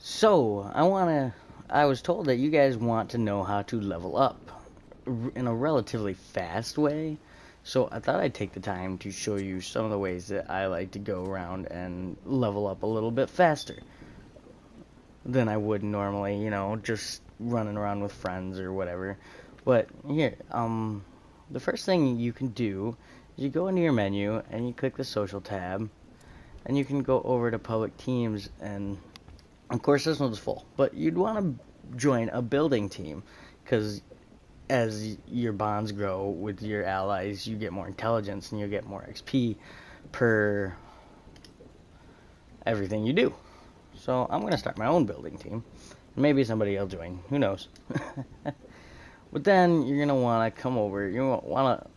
So, I was told that you guys want to know how to level up in a relatively fast way. So, I thought I'd take the time to show you some of the ways that I like to go around and level up a little bit faster than I would normally, just running around with friends or whatever. But here, the first thing you can do is you go into your menu and you click the social tab, and you can go over to public teams, and of course this one's full, but you'd want to join a building team, because as your bonds grow with your allies, you get more intelligence and you get more XP per everything you do. So I'm going to start my own building team. Maybe somebody will join. Who knows? But then you're going to want to come over. You want to...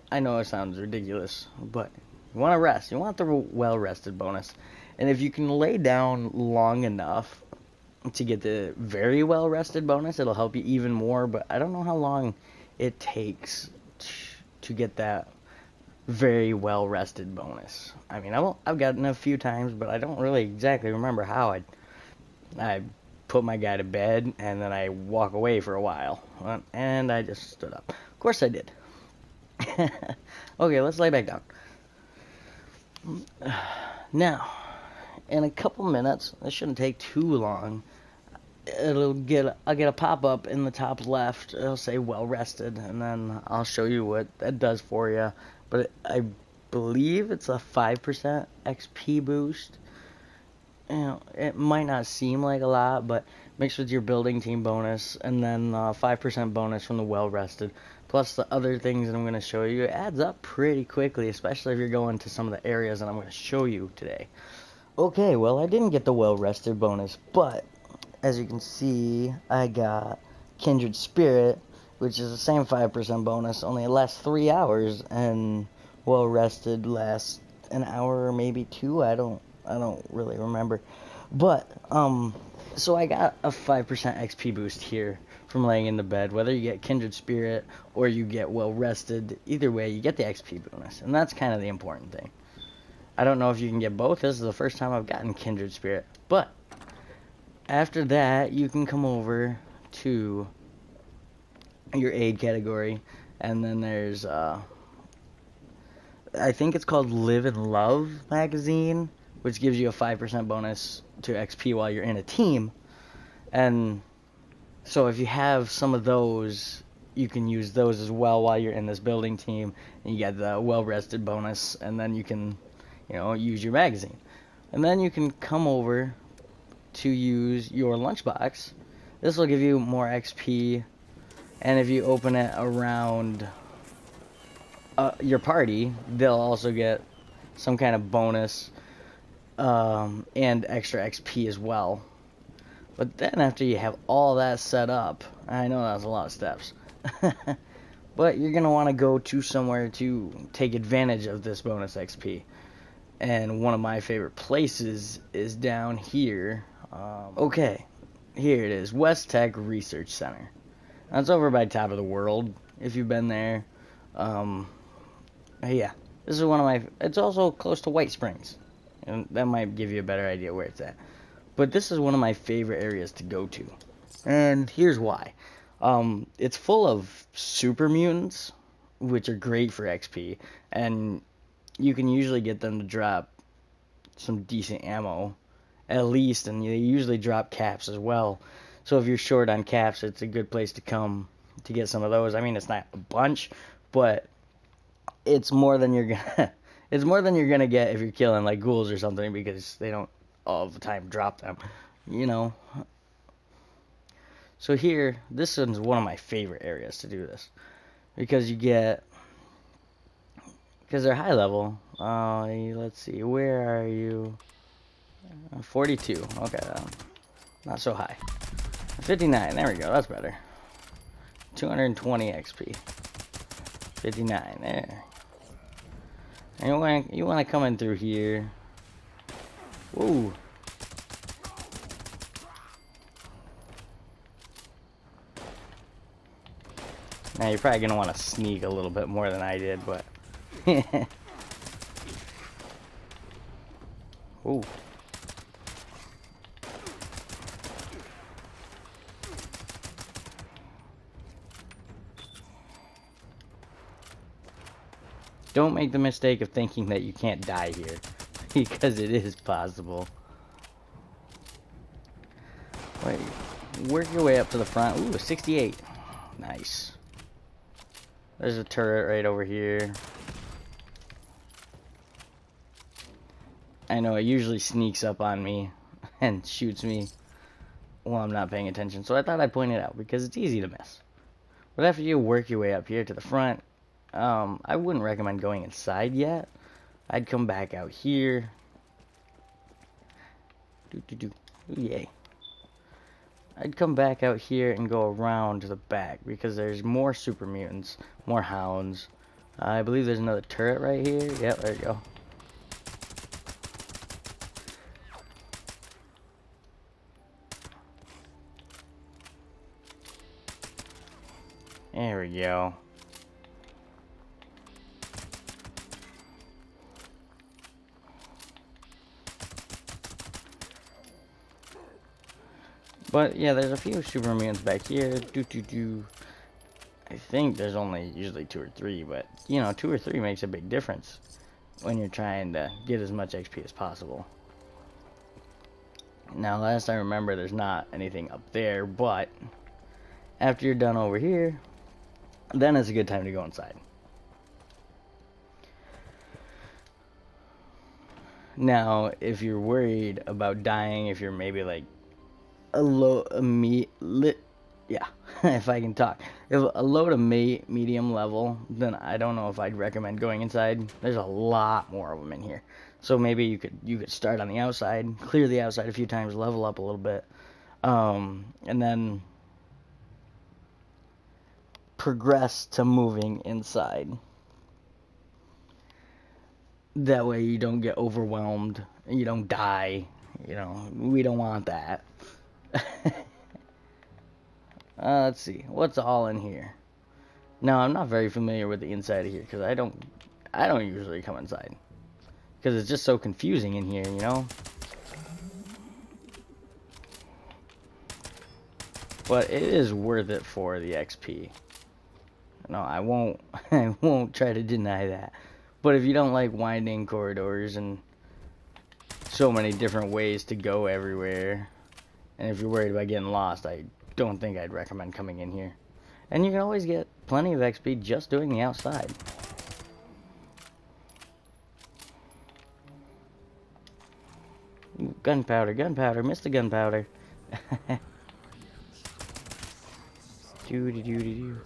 I know it sounds ridiculous, but you want to rest. You want the well-rested bonus. And if you can lay down long enough to get the very well-rested bonus, it'll help you even more. But I don't know how long it takes to get that very well-rested bonus. I mean, I've gotten it a few times, but I don't really exactly remember how. I put my guy to bed, and then I walk away for a while, and I just stood up. Of course I did. Okay, let's lay back down. Now, in a couple minutes, this shouldn't take too long, I'll get a pop-up in the top left. It'll say well rested, and then I'll show you what that does for you. But I believe it's a 5% XP boost. It might not seem like a lot, but mixed with your building team bonus, and then 5% bonus from the well rested, plus the other things that I'm going to show you, it adds up pretty quickly, especially if you're going to some of the areas that I'm going to show you today. Okay, well, I didn't get the well rested bonus, but as you can see, I got Kindred Spirit, which is the same 5% bonus, only it lasts 3 hours, and well rested lasts an hour or maybe 2. I don't really remember. But so I got a 5% XP boost here from laying in the bed. Whether you get Kindred Spirit or you get well rested, either way you get the XP bonus, and that's kind of the important thing. I don't know if you can get both. This is the first time I've gotten Kindred Spirit, but after that you can come over to your aid category, and then there's I think it's called Live and Love magazine, which gives you a 5% bonus to XP while you're in a team. And so if you have some of those, you can use those as well while you're in this building team, and you get the well-rested bonus, and then you can, use your magazine. And then you can come over to use your lunchbox. This will give you more XP, and if you open it around your party, they'll also get some kind of bonus and extra XP as well. But then after you have all that set up, I know that's a lot of steps, but you're going to want to go to somewhere to take advantage of this bonus XP. And one of my favorite places is down here. Okay, here it is, West Tech Research Center. That's over by Top of the World, if you've been there. Yeah, this is one of my... It's also close to White Springs, and that might give you a better idea where it's at. But this is one of my favorite areas to go to, and here's why. It's full of super mutants, which are great for XP, and you can usually get them to drop some decent ammo, at least, and they usually drop caps as well. So if you're short on caps, it's a good place to come to get some of those. I mean, it's not a bunch, but it's more than you're gonna get if you're killing like ghouls or something, because they don't all the time drop them, So here, this is one of my favorite areas to do this, because they're high level. Let's see, where are you? 42. Okay, not so high. 59. There we go. That's better. 220 XP. 59. There. And you want to come in through here. Woo. Now you're probably gonna want to sneak a little bit more than I did, but ooh. Don't make the mistake of thinking that you can't die here, because it is possible. Wait, work your way up to the front. Ooh, a 68. Nice. There's a turret right over here. I know it usually sneaks up on me and shoots me while I'm not paying attention, so I thought I'd point it out because it's easy to miss. But after you work your way up here to the front, I wouldn't recommend going inside yet. I'd come back out here. Ooh, yay. I'd come back out here and go around to the back because there's more super mutants, more hounds. I believe there's another turret right here. Yep, there you go. There we go. But yeah, there's a few super mutants back here. I think there's only usually 2 or 3, but you know, 2 or 3 makes a big difference when you're trying to get as much XP as possible. Now, last I remember, there's not anything up there, but after you're done over here, then it's a good time to go inside. Now, if you're worried about dying, if you're maybe like yeah, if I can talk, if a low to medium level, then I don't know if I'd recommend going inside. There's a lot more of them in here, so maybe you could start on the outside, clear the outside a few times, level up a little bit, and then progress to moving inside. That way you don't get overwhelmed and you don't die. You know, we don't want that. Let's see, what's all in here? Now, I'm not very familiar with the inside of here because I don't usually come inside because it's just so confusing in here, you know. But it is worth it for the XP. No, I won't. I won't try to deny that. But if you don't like winding corridors and so many different ways to go everywhere, and if you're worried about getting lost, I don't think I'd recommend coming in here. And you can always get plenty of XP just doing the outside. Ooh, gunpowder, gunpowder, missed the gunpowder. Doo-doo-doo-doo-doo.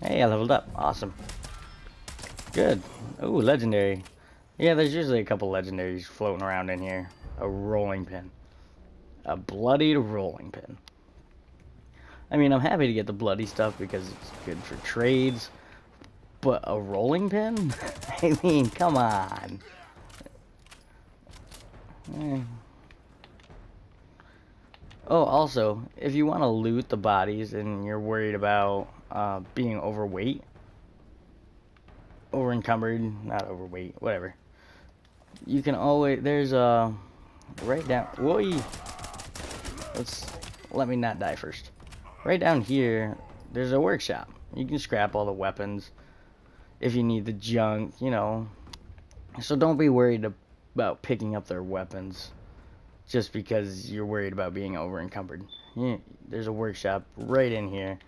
Hey, I leveled up. Awesome. Good. Ooh, legendary. Yeah, there's usually a couple legendaries floating around in here. A rolling pin. A bloodied rolling pin. I mean, I'm happy to get the bloody stuff because it's good for trades. But a rolling pin? I mean, come on. Oh, also, if you want to loot the bodies and you're worried about being overweight, over-encumbered, not overweight, whatever, you can always, there's a, right down, whoa, let me not die first. Right down here, there's a workshop. You can scrap all the weapons if you need the junk, you know. So don't be worried about picking up their weapons just because you're worried about being over-encumbered. Yeah, there's a workshop right in here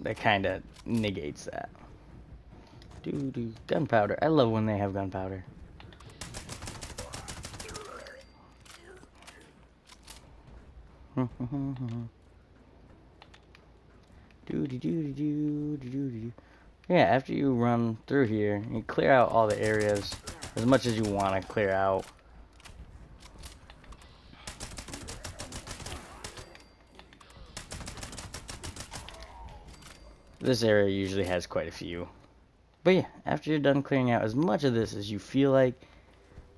that kind of negates that. Gunpowder. I love when they have gunpowder. Yeah, after you run through here, you clear out all the areas as much as you want to clear out. This area usually has quite a few. But yeah, after you're done clearing out as much of this as you feel like,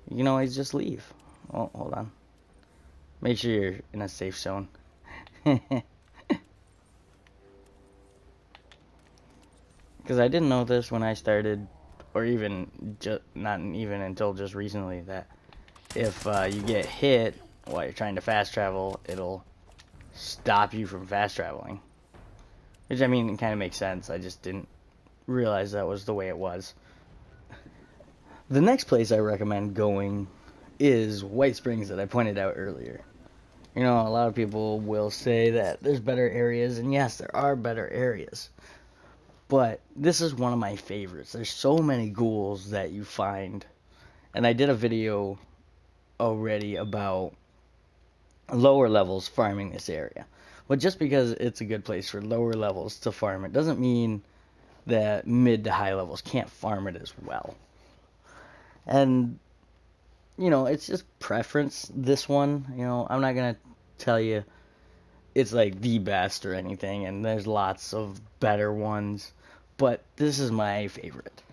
you can always just leave. Oh, hold on. Make sure you're in a safe zone. Because I didn't know this when I started, or even not even until just recently, that if you get hit while you're trying to fast travel, it'll stop you from fast traveling. Which, I mean, it kind of makes sense. I just didn't realize that was the way it was. The next place I recommend going is White Springs that I pointed out earlier. You know, a lot of people will say that there's better areas, and yes, there are better areas. But this is one of my favorites. There's so many ghouls that you find. And I did a video already about lower levels farming this area. But just because it's a good place for lower levels to farm it doesn't mean that mid to high levels can't farm it as well. And, you know, it's just preference, this one. You know, I'm not going to tell you it's like the best or anything, and there's lots of better ones. But this is my favorite.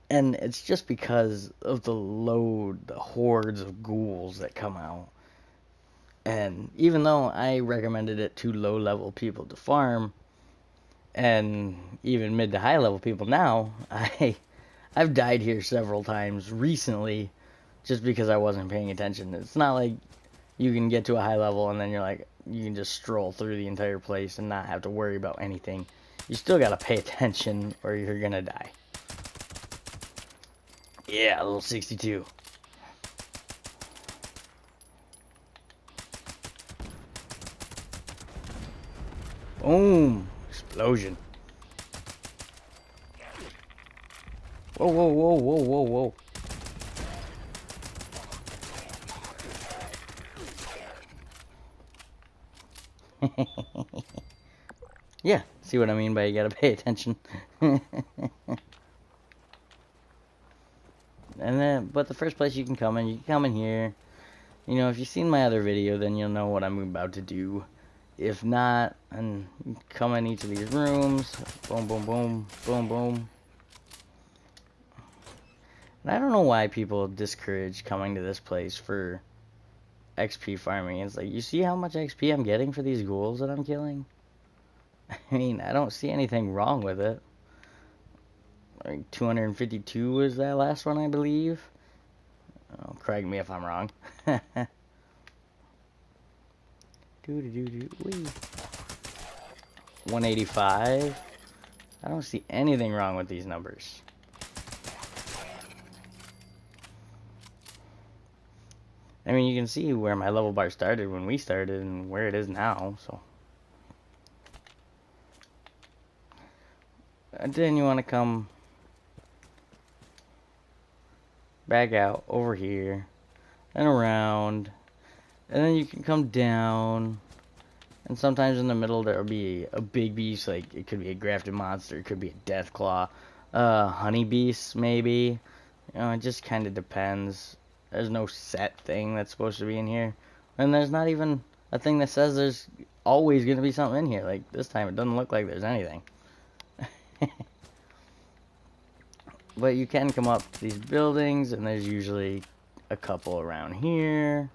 And it's just because of the load, the hordes of ghouls that come out. And even though I recommended it to low-level people to farm, and even mid to high-level people now, I've died here several times recently just because I wasn't paying attention. It's not like you can get to a high level and then you're like, you can just stroll through the entire place and not have to worry about anything. You still gotta pay attention or you're gonna die. Yeah, a little 62. Boom! Explosion. Whoa, whoa, whoa, whoa, whoa, whoa. Yeah, see what I mean by you gotta pay attention. And then, but the first place you can come in here. You know, if you've seen my other video, then you'll know what I'm about to do. If not, and come in each of these rooms. Boom, boom, boom, boom, boom. And I don't know why people discourage coming to this place for XP farming. It's like, you see how much XP I'm getting for these ghouls that I'm killing? I mean, I don't see anything wrong with it. Like 252 was that last one, I believe. Oh, correct me if I'm wrong. 185. I don't see anything wrong with these numbers. I mean, you can see where my level bar started when we started and where it is now, so. And then you want to come back out over here and around, and then you can come down, and sometimes in the middle there'll be a big beast, like it could be a grafted monster, it could be a deathclaw, honey beast maybe. You know, it just kind of depends. There's no set thing that's supposed to be in here, and there's not even a thing that says there's always going to be something in here. Like this time it doesn't look like there's anything. But you can come up to these buildings, and there's usually a couple around here.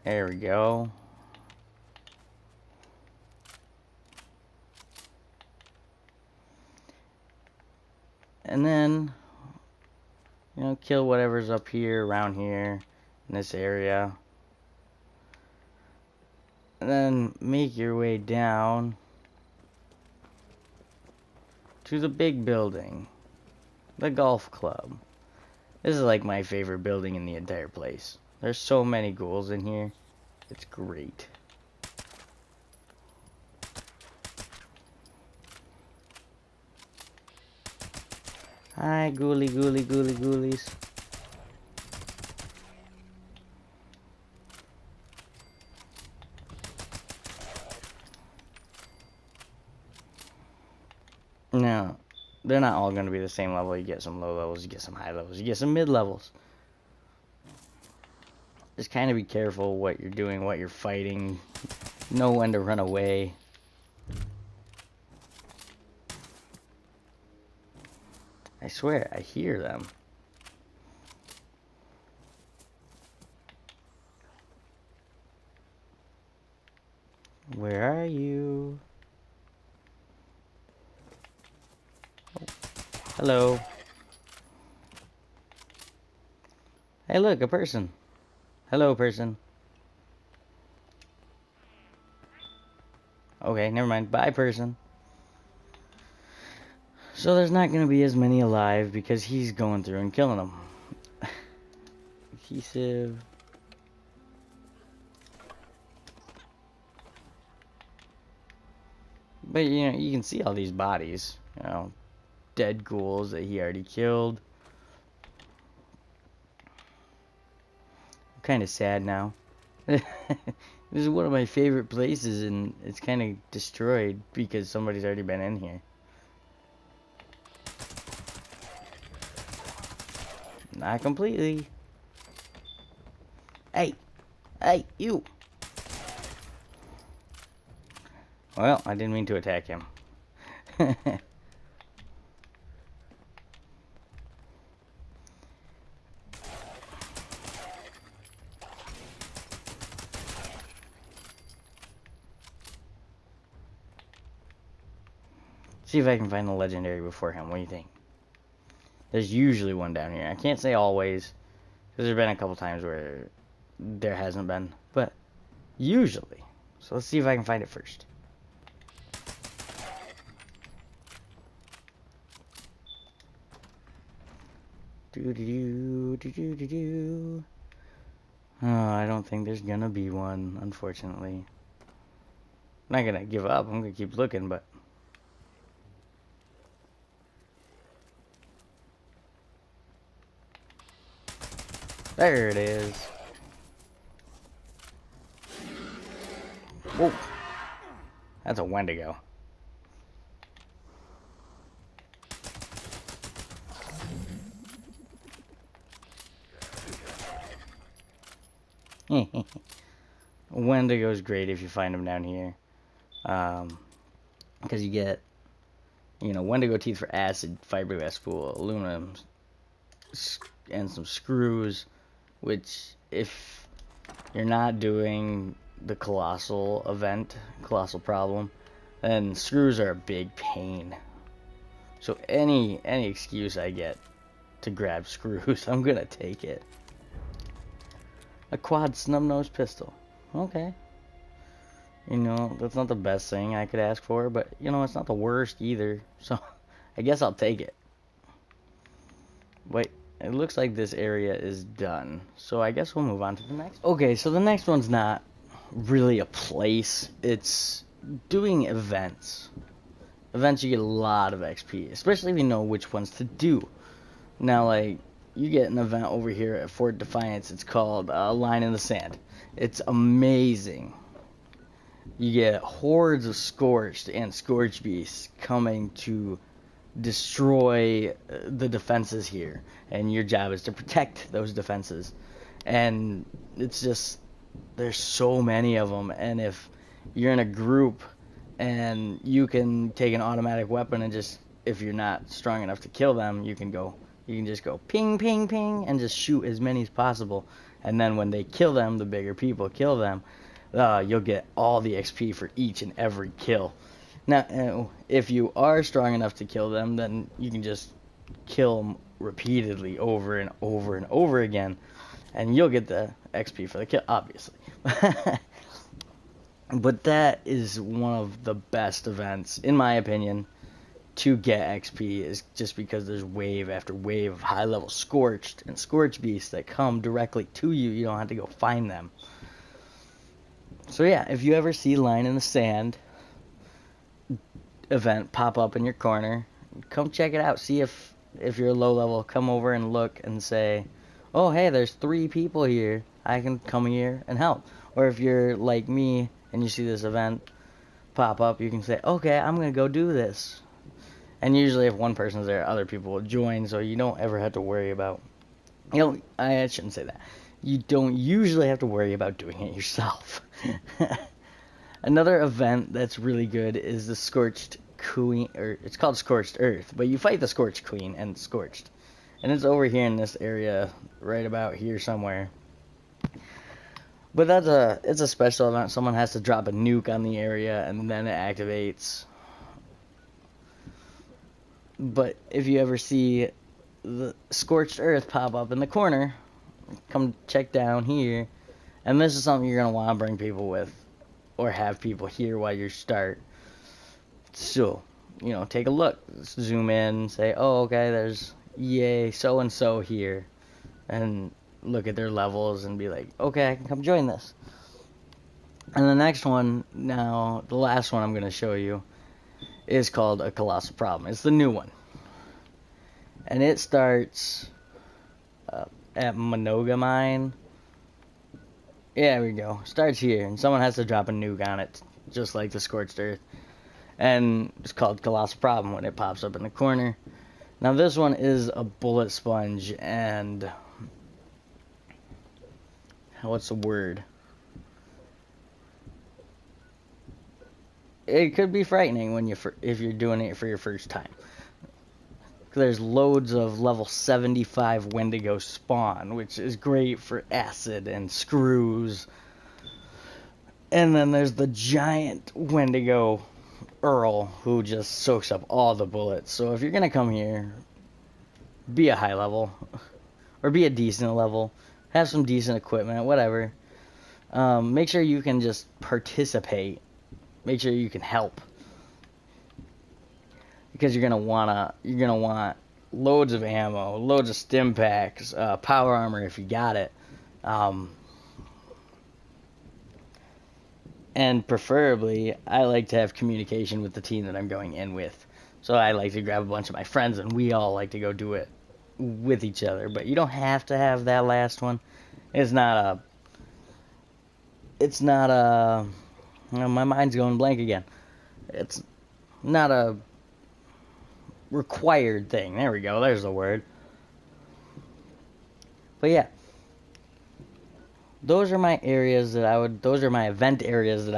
There we go. And then, you know, kill whatever's up here, around here, in this area. And then make your way down to the big building, the golf club. This is like my favorite building in the entire place. There's so many ghouls in here. It's great. Hi, ghoulie, ghoulie, ghoulie, ghoulies. Now, they're not all going to be the same level. You get some low levels, you get some high levels, you get some mid levels. Just kind of be careful what you're doing, what you're fighting. Know when to run away. I swear, I hear them. Where are you? Oh. Hello. Hey, look, a person. Hello, person. Okay, never mind. Bye, person. So there's not going to be as many alive because he's going through and killing them. Adhesive. But, you know, you can see all these bodies. You know, dead ghouls that he already killed. I'm kind of sad now. This is one of my favorite places, and it's kind of destroyed because somebody's already been in here. Not completely. Hey! Hey, you! Well, I didn't mean to attack him. See if I can find the legendary before him. What do you think? There's usually one down here. I can't say always, because there's been a couple times where there hasn't been, but usually. So let's see if I can find it first. Do. Oh, I don't think there's gonna be one, unfortunately. I'm not gonna give up. I'm gonna keep looking, but there it is. Whoa. That's a Wendigo. Wendigo's great if you find them down here. Because you get, you know, Wendigo teeth for acid, fiberglass spool, aluminum, and some screws, which if you're not doing the colossal problem, then screws are a big pain. So any excuse I get to grab screws, I'm gonna take it. A quad snub-nose pistol. Okay. You know, that's not the best thing I could ask for, but, you know, it's not the worst either. So, I guess I'll take it. Wait, it looks like this area is done. So, I guess we'll move on to the next. Okay, so the next one's not really a place. It's doing events. Events, you get a lot of XP, especially if you know which ones to do. Now, like, you get an event over here at Fort Defiance. It's called Line in the Sand. It's amazing. You get hordes of Scorched and Scorch Beasts coming to destroy the defenses here. And your job is to protect those defenses. And it's just, there's so many of them. And if you're in a group and you can take an automatic weapon and just, if you're not strong enough to kill them, you can just go ping, ping, ping, and just shoot as many as possible. And then when they kill them, the bigger people kill them, you'll get all the XP for each and every kill. Now, if you are strong enough to kill them, then you can just kill them repeatedly over and over and over again, and you'll get the XP for the kill, obviously. But that is one of the best events, in my opinion, to get XP, is just because there's wave after wave of high-level Scorched and Scorch Beasts that come directly to you. You don't have to go find them. So yeah, if you ever see Line in the Sand event pop up in your corner, come check it out. See if you're low level, come over and look and say, oh hey, there's 3 people here, I can come here and help. Or if you're like me and you see this event pop up, you can say, okay, I'm gonna go do this. And usually if one person's there, other people will join, so you don't ever have to worry about, you know, I shouldn't say that. You don't usually have to worry about doing it yourself. Another event that's really good is the Scorched Queen, or it's called Scorched Earth, but you fight the Scorched Queen and Scorched. And it's over here in this area, right about here somewhere. But it's a special event. Someone has to drop a nuke on the area and then it activates. But if you ever see the Scorched Earth pop up in the corner, come check down here. And this is something you're going to want to bring people with, or have people here while you start. So, take a look. Zoom in, say, oh, okay, there's yay, so-and-so here. And look at their levels and be like, okay, I can come join this. And the next one, now, the last one I'm going to show you, is called A Colossal Problem. It's the new one. And it starts at Minoga Mine. Yeah, there we go. Starts here, and someone has to drop a nuke on it, just like the Scorched Earth. And it's called Colossal Problem when it pops up in the corner. Now this one is a bullet sponge, and what's the word? It could be frightening when if you're doing it for your first time. There's loads of level 75 Wendigo spawn, which is great for acid and screws. And then there's the giant Wendigo Earl, who just soaks up all the bullets. So if you're going to come here, be a high level, or be a decent level, have some decent equipment, whatever. Make sure you can just participate. Make sure you can help. Because you're gonna want loads of ammo, loads of stim packs, power armor if you got it, and preferably I like to have communication with the team that I'm going in with. So I like to grab a bunch of my friends and we all like to go do it with each other. But you don't have to have that last one. It's not my mind's going blank again. It's not a required thing. There we go. There's the word. But yeah, those are my event areas that I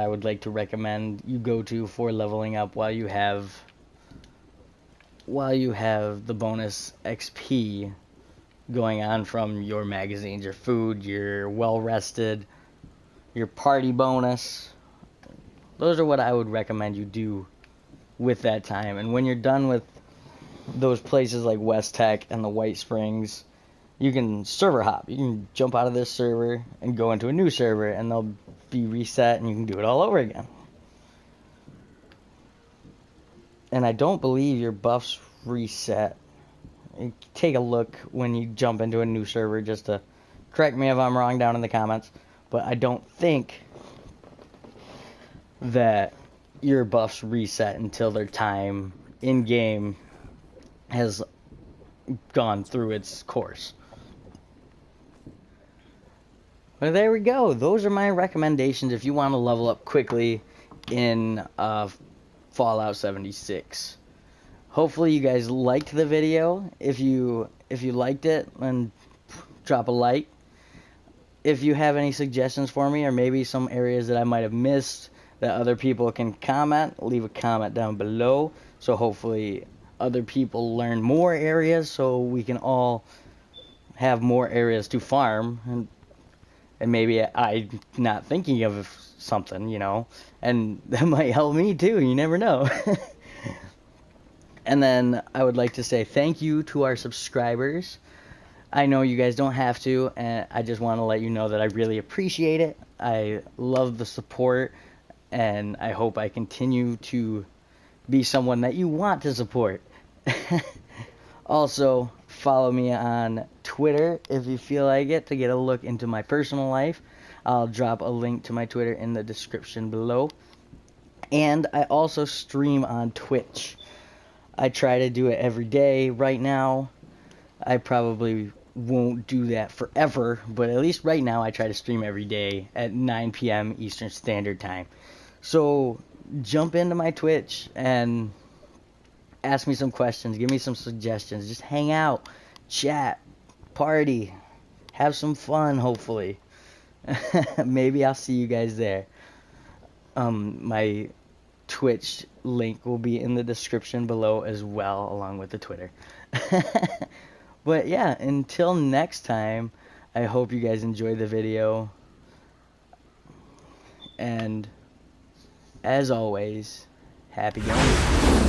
would like to recommend you go to for leveling up while you have the bonus XP going on from your magazines, your food, your well rested, your party bonus. Those are what I would recommend you do with that time. And when you're done with those places like West Tech and the White Springs, you can server hop. You can jump out of this server and go into a new server, and they'll be reset, and you can do it all over again. And I don't believe your buffs reset. Take a look when you jump into a new server, just to correct me if I'm wrong down in the comments. But I don't think that your buffs reset until their time in-game has gone through its course. But there we go. Those are my recommendations if you want to level up quickly in Fallout 76. Hopefully you guys liked the video. If you liked it, then drop a like. If you have any suggestions for me, or maybe some areas that I might have missed that other people can comment, leave a comment down below. So hopefully other people learn more areas, so we can all have more areas to farm, and maybe I'm not thinking of something, and that might help me too. You never know. And then I would like to say thank you to our subscribers. I know you guys don't have to, and I just want to let you know that I really appreciate it. I love the support, and I hope I continue to be someone that you want to support. Also, follow me on Twitter if you feel like it, to get a look into my personal life. I'll drop a link to my Twitter in the description below. And I also stream on Twitch. I try to do it every day. Right now, I probably won't do that forever, but at least right now I try to stream every day at 9 p.m. Eastern Standard Time. So jump into my Twitch and ask me some questions, give me some suggestions, just hang out, chat, party, have some fun, hopefully. Maybe I'll see you guys there. My Twitch link will be in the description below as well, along with the Twitter. But yeah, until next time, I hope you guys enjoyed the video. And as always, happy gaming.